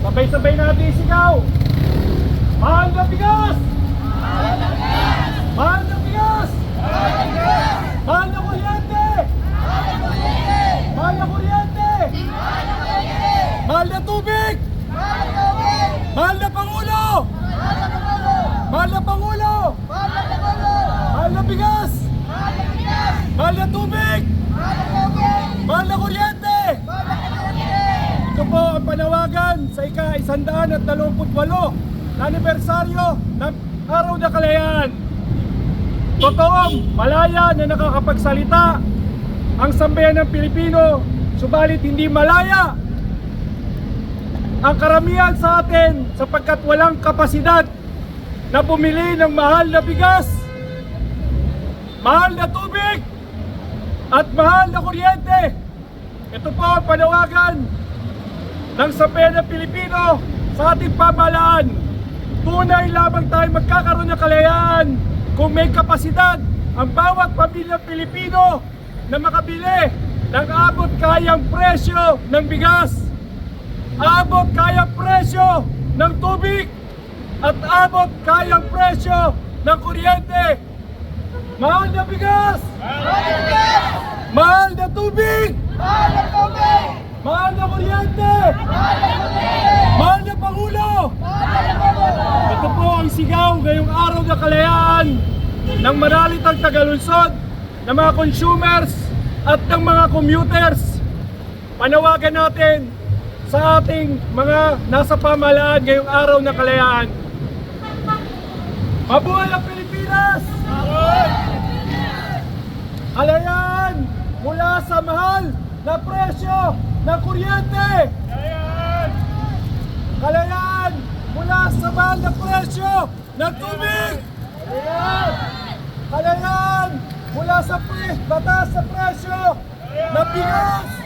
Sabay-sabay natin isigaw. Mahal na bigas! Mahal na bigas! Mahal na bigas! Mahal na bigas! Mahal na kuryente! Mahal na kuryente! Mahal na kuryente! Mahal na kuryente! Mahal na tubig! Mahal na tubig! Mahal na Pangulo! Mahal na Pangulo! Mahal na Pangulo! Mahal na Pangulo! Mahal na bigas! Mahal na bigas! Mahal na tubig! Mahal na tubig! Mahal na kuryente! Mahal na kuryente! Ito po ang panawagan sa ika-128 na anibersaryo ng Araw ng Kalayaan. Totoong malaya na nakakapagsalita ang sambayan ng Pilipino, subalit hindi malaya ang karamihan sa atin sapagkat walang kapasidad na bumili ng mahal na bigas, mahal na tubig, at mahal na kuryente. Ito po ang panawagan ng sambayan ng Pilipino sa ating pamahalaan. Tunay lamang tayo magkakaroon ng kalayaan kung may kapasidad ang bawat pamilyang Pilipino na makabili ng abot kayang presyo ng bigas, abot kayang presyo ng tubig, at abot kayang presyo ng kuryente. Mahal na bigas! Mahal na bigas! Mahal na tubig! Mahal na tubig! Mahal na kuryente! Mahal na kuryente! Mahal na Pangulo! Mahal na Pangulo! Ito po ang sigaw ngayong Araw ng Kalayaan ng maralitang tagalunsod, ng mga consumers at ng mga commuters. Panawagan natin sa ating mga nasa pamahalaan ngayong Araw ng Kalayaan. Mabuhay ang Pilipinas! Kalayaan mula sa mahal na presyo ng kuryente! Kalayaan mula sa mahal na presyo ng tubig! Kalayaan mula sa batas sa presyo ng bigas!